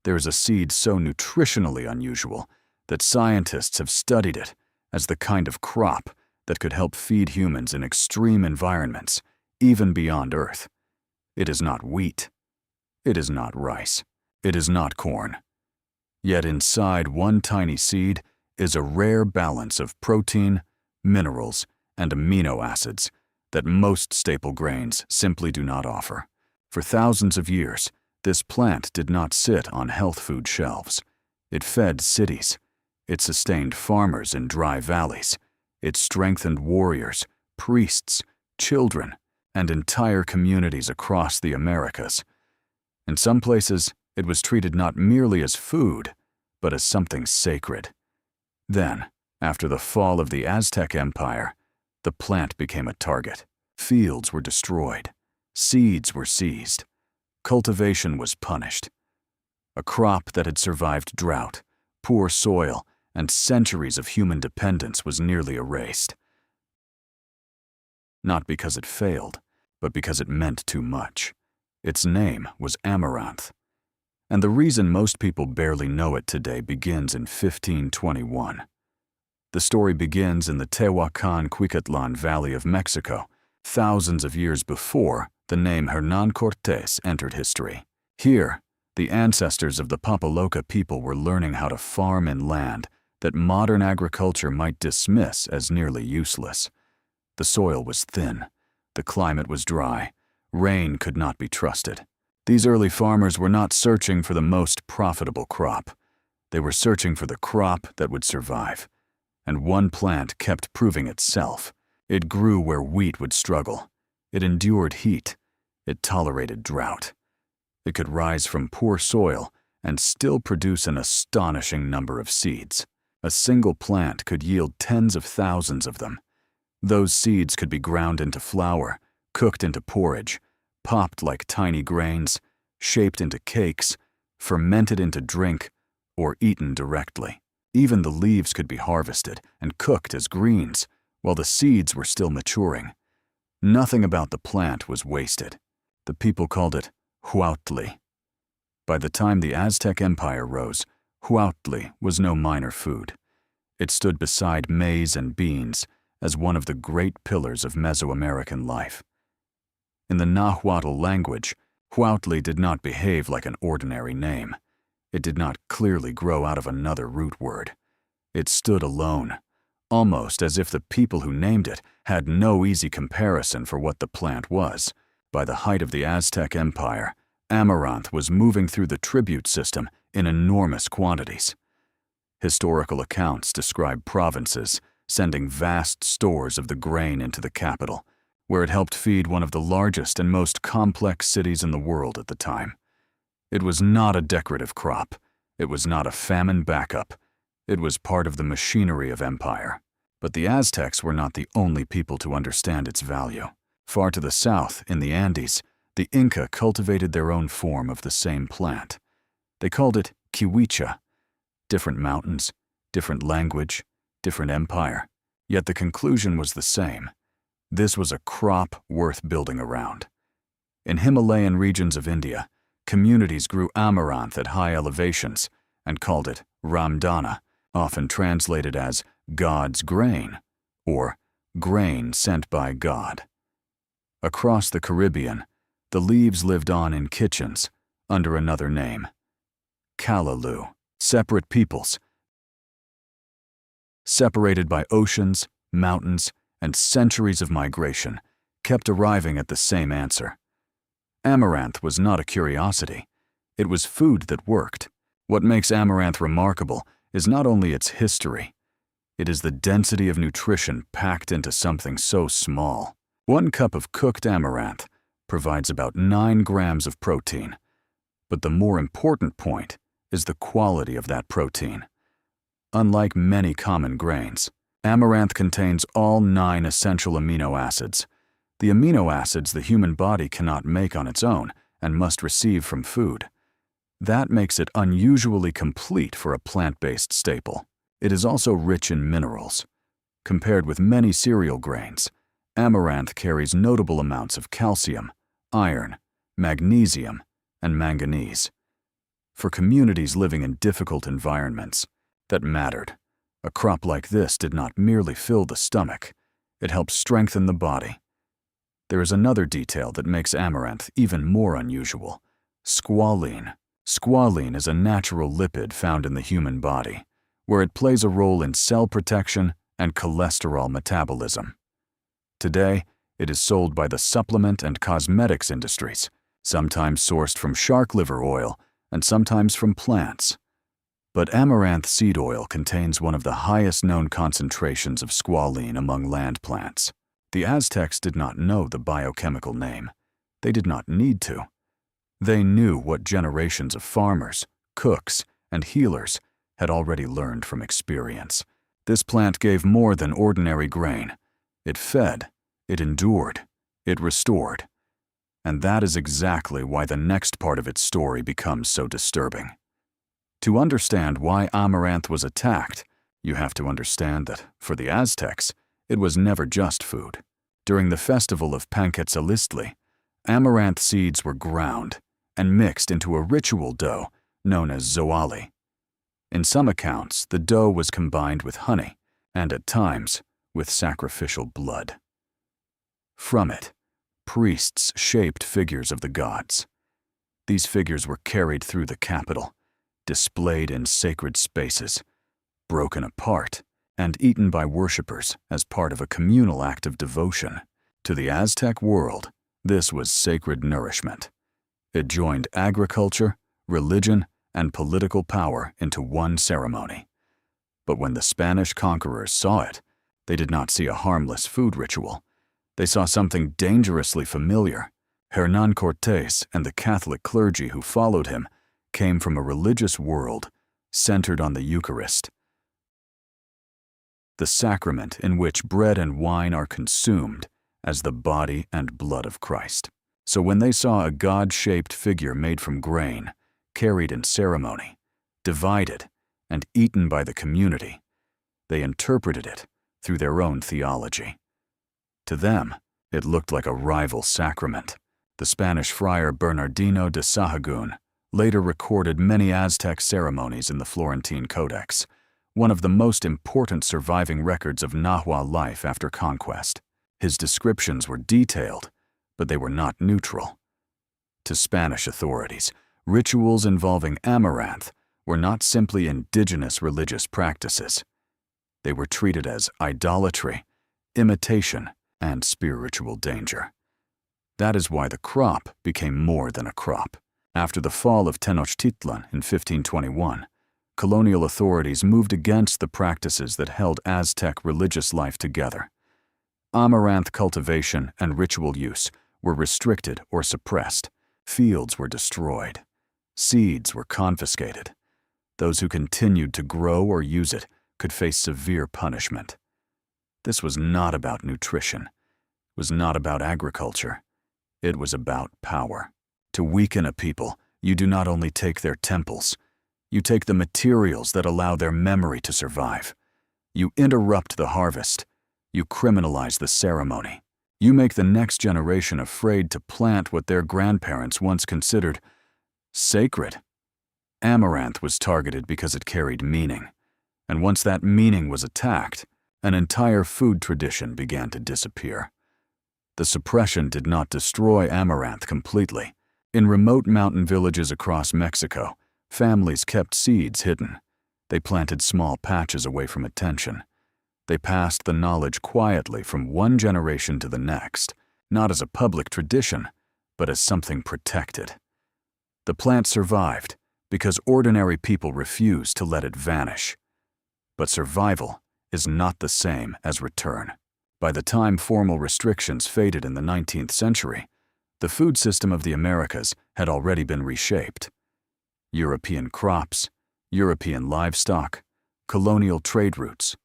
There is a seed so nutritionally unusual that scientists have studied it as the kind of crop that could help feed humans in extreme environments, even beyond Earth. It is not wheat. It is not rice. It is not corn. Yet inside one tiny seed is a rare balance of protein, minerals, and amino acids that most staple grains simply do not offer. For thousands of years, this plant did not sit on health food shelves. It fed cities. It sustained farmers in dry valleys. It strengthened warriors, priests, children, and entire communities across the Americas. In some places, it was treated not merely as food, but as something sacred. Then, after the fall of the Aztec Empire, the plant became a target. Fields were destroyed. Seeds were seized. Cultivation was punished. A crop that had survived drought, poor soil, and centuries of human dependence was nearly erased. Not because it failed, but because it meant too much. Its name was Amaranth. And the reason most people barely know it today begins in 1521. The story begins in the Tehuacan-Cuicatlan Valley of Mexico, thousands of years before the name Hernán Cortés entered history. Here, the ancestors of the Papaloca people were learning how to farm in land that modern agriculture might dismiss as nearly useless. The soil was thin, the climate was dry, rain could not be trusted. These early farmers were not searching for the most profitable crop. They were searching for the crop that would survive. And one plant kept proving itself. It grew where wheat would struggle. It endured heat. It tolerated drought. It could rise from poor soil and still produce an astonishing number of seeds. A single plant could yield tens of thousands of them. Those seeds could be ground into flour, cooked into porridge, popped like tiny grains, shaped into cakes, fermented into drink, or eaten directly. Even the leaves could be harvested and cooked as greens, while the seeds were still maturing. Nothing about the plant was wasted. The people called it huautli. By the time the Aztec Empire rose, huautli was no minor food. It stood beside maize and beans as one of the great pillars of Mesoamerican life. In the Nahuatl language, huautli did not behave like an ordinary name. It did not clearly grow out of another root word. It stood alone, almost as if the people who named it had no easy comparison for what the plant was. By the height of the Aztec Empire, Amaranth was moving through the tribute system in enormous quantities. Historical accounts describe provinces sending vast stores of the grain into the capital, where it helped feed one of the largest and most complex cities in the world at the time. It was not a decorative crop. It was not a famine backup. It was part of the machinery of empire. But the Aztecs were not the only people to understand its value. Far to the south, in the Andes, the Inca cultivated their own form of the same plant. They called it kiwicha. Different mountains, different language, different empire. Yet the conclusion was the same. This was a crop worth building around. In Himalayan regions of India, communities grew amaranth at high elevations and called it ramdana, often translated as God's grain or grain sent by God. Across the Caribbean, the leaves lived on in kitchens under another name, Callaloo. Separate peoples, separated by oceans, mountains, and centuries of migration, kept arriving at the same answer. Amaranth was not a curiosity. It was food that worked. What makes amaranth remarkable is not only its history. It is the density of nutrition packed into something so small. 1 cup of cooked amaranth provides about 9 grams of protein. But the more important point is the quality of that protein. Unlike many common grains, amaranth contains all 9 essential amino acids, the amino acids the human body cannot make on its own and must receive from food. That makes it unusually complete for a plant-based staple. It is also rich in minerals. Compared with many cereal grains, amaranth carries notable amounts of calcium, iron, magnesium, and manganese. For communities living in difficult environments, that mattered. A crop like this did not merely fill the stomach, it helped strengthen the body. There is another detail that makes amaranth even more unusual: squalene. Squalene is a natural lipid found in the human body, where it plays a role in cell protection and cholesterol metabolism. Today, it is sold by the supplement and cosmetics industries, sometimes sourced from shark liver oil and sometimes from plants. But amaranth seed oil contains one of the highest known concentrations of squalene among land plants. The Aztecs did not know the biochemical name. They did not need to. They knew what generations of farmers, cooks, and healers had already learned from experience. This plant gave more than ordinary grain. It fed, it endured, it restored. And that is exactly why the next part of its story becomes so disturbing. To understand why amaranth was attacked, you have to understand that, for the Aztecs, it was never just food. During the festival of Panquetzalistli, amaranth seeds were ground and mixed into a ritual dough known as zoali. In some accounts, the dough was combined with honey and, at times, with sacrificial blood. From it, priests shaped figures of the gods. These figures were carried through the capital, displayed in sacred spaces, broken apart, and eaten by worshippers as part of a communal act of devotion. To the Aztec world, this was sacred nourishment. It joined agriculture, religion, and political power into one ceremony. But when the Spanish conquerors saw it, they did not see a harmless food ritual. They saw something dangerously familiar. Hernán Cortés and the Catholic clergy who followed him came from a religious world centered on the Eucharist, the sacrament in which bread and wine are consumed as the body and blood of Christ. So when they saw a God-shaped figure made from grain, carried in ceremony, divided, and eaten by the community, they interpreted it through their own theology. To them, it looked like a rival sacrament. The Spanish friar Bernardino de Sahagún later recorded many Aztec ceremonies in the Florentine Codex, one of the most important surviving records of Nahua life after conquest. His descriptions were detailed, but they were not neutral. To Spanish authorities, rituals involving amaranth were not simply indigenous religious practices. They were treated as idolatry, imitation, and spiritual danger. That is why the crop became more than a crop. After the fall of Tenochtitlan in 1521, colonial authorities moved against the practices that held Aztec religious life together. Amaranth cultivation and ritual use were restricted or suppressed. Fields were destroyed. Seeds were confiscated. Those who continued to grow or use it could face severe punishment. This was not about nutrition. It was not about agriculture. It was about power. To weaken a people, you do not only take their temples, you take the materials that allow their memory to survive. You interrupt the harvest. You criminalize the ceremony. You make the next generation afraid to plant what their grandparents once considered sacred. Amaranth was targeted because it carried meaning, and once that meaning was attacked, an entire food tradition began to disappear. The suppression did not destroy amaranth completely. In remote mountain villages across Mexico, families kept seeds hidden. They planted small patches away from attention. They passed the knowledge quietly from one generation to the next, not as a public tradition, but as something protected. The plant survived because ordinary people refused to let it vanish. But survival is not the same as return. By the time formal restrictions faded in the 19th century, the food system of the Americas had already been reshaped. European crops, European livestock, colonial trade routes,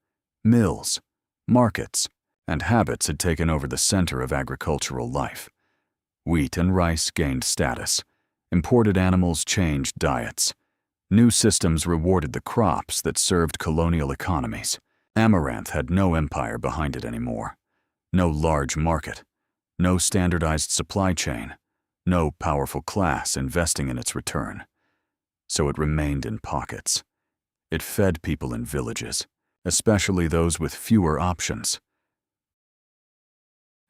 mills, markets, and habits had taken over the center of agricultural life. Wheat and rice gained status. Imported animals changed diets. New systems rewarded the crops that served colonial economies. Amaranth had no empire behind it anymore. No large market. No standardized supply chain. No powerful class investing in its return. so it remained in pockets. It fed people in villages, especially those with fewer options.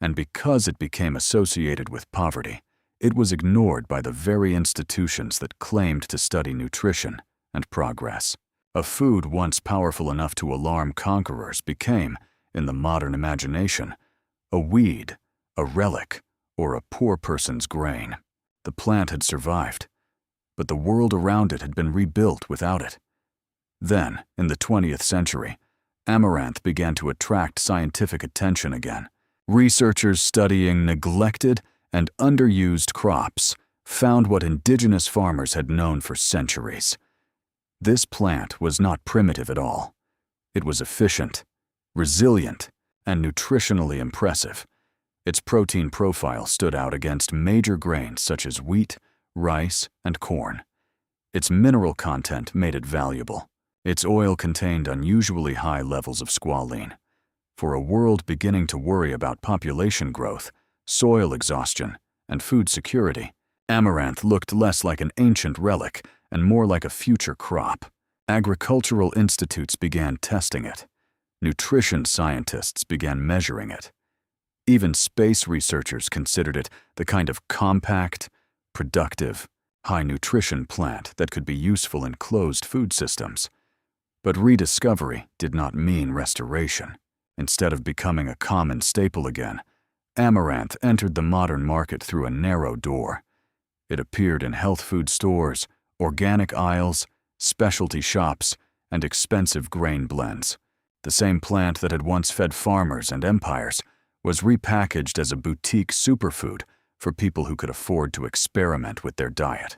And because it became associated with poverty, it was ignored by the very institutions that claimed to study nutrition and progress. A food once powerful enough to alarm conquerors became, in the modern imagination, a weed, a relic, or a poor person's grain. The plant had survived, but the world around it had been rebuilt without it. Then, in the 20th century, Amaranth began to attract scientific attention again. Researchers studying neglected and underused crops found what indigenous farmers had known for centuries. This plant was not primitive at all. It was efficient, resilient, and nutritionally impressive. Its protein profile stood out against major grains such as wheat, rice, and corn. Its mineral content made it valuable. Its oil contained unusually high levels of squalene. For a world beginning to worry about population growth, soil exhaustion, and food security, Amaranth looked less like an ancient relic and more like a future crop. Agricultural institutes began testing it. Nutrition scientists began measuring it. Even space researchers considered it the kind of compact, productive, high-nutrition plant that could be useful in closed food systems. But rediscovery did not mean restoration. Instead of becoming a common staple again, Amaranth entered the modern market through a narrow door. It appeared in health food stores, organic aisles, specialty shops, and expensive grain blends. The same plant that had once fed farmers and empires was repackaged as a boutique superfood for people who could afford to experiment with their diet.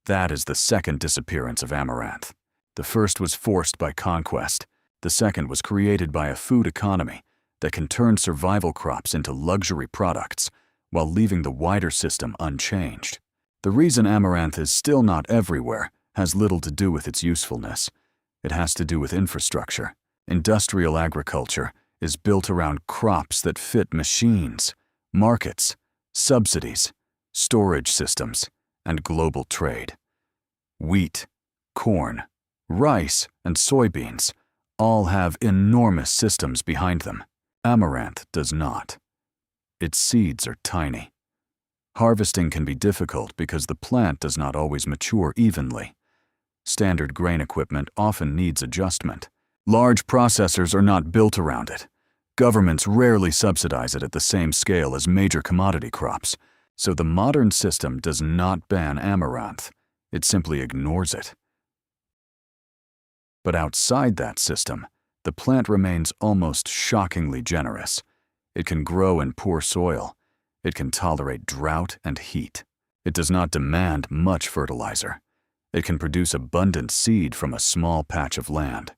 That is the second disappearance of Amaranth. The first was forced by conquest. The second was created by a food economy that can turn survival crops into luxury products while leaving the wider system unchanged. The reason Amaranth is still not everywhere has little to do with its usefulness. It has to do with infrastructure. Industrial agriculture is built around crops that fit machines, markets, subsidies, storage systems, and global trade. Wheat, corn, rice, and soybeans all have enormous systems behind them. Amaranth does not. Its seeds are tiny. Harvesting can be difficult because the plant does not always mature evenly. Standard grain equipment often needs adjustment. Large processors are not built around it. Governments rarely subsidize it at the same scale as major commodity crops, so the modern system does not ban amaranth. It simply ignores it. But outside that system, the plant remains almost shockingly generous. It can grow in poor soil. It can tolerate drought and heat. It does not demand much fertilizer. It can produce abundant seed from a small patch of land.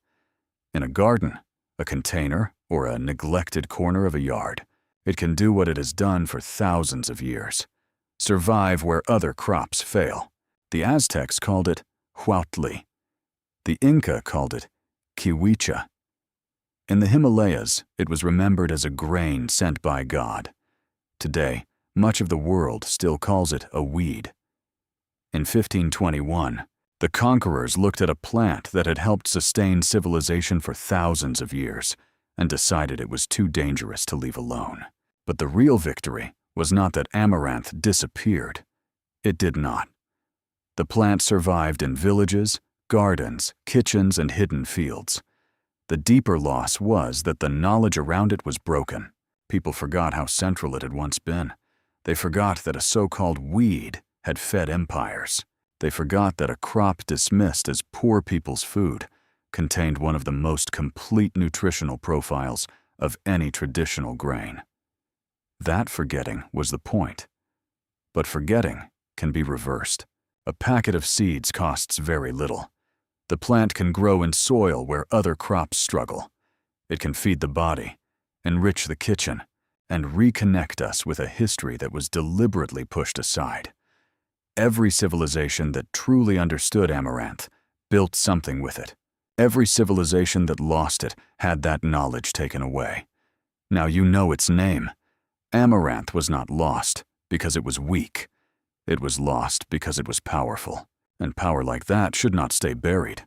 In a garden, a container, or a neglected corner of a yard, it can do what it has done for thousands of years: survive where other crops fail. The Aztecs called it huautli. The Inca called it kiwicha. In the Himalayas, it was remembered as a grain sent by God. Today, much of the world still calls it a weed. In 1521, the conquerors looked at a plant that had helped sustain civilization for thousands of years and decided it was too dangerous to leave alone. But the real victory was not that amaranth disappeared. It did not. The plant survived in villages, gardens, kitchens, and hidden fields. The deeper loss was that the knowledge around it was broken. People forgot how central it had once been. They forgot that a so-called weed had fed empires. They forgot that a crop dismissed as poor people's food contained one of the most complete nutritional profiles of any traditional grain. That forgetting was the point. But forgetting can be reversed. A packet of seeds costs very little. The plant can grow in soil where other crops struggle. It can feed the body, enrich the kitchen, and reconnect us with a history that was deliberately pushed aside. Every civilization that truly understood amaranth built something with it. Every civilization that lost it had that knowledge taken away. Now you know its name. Amaranth was not lost because it was weak. It was lost because it was powerful. And power like that should not stay buried.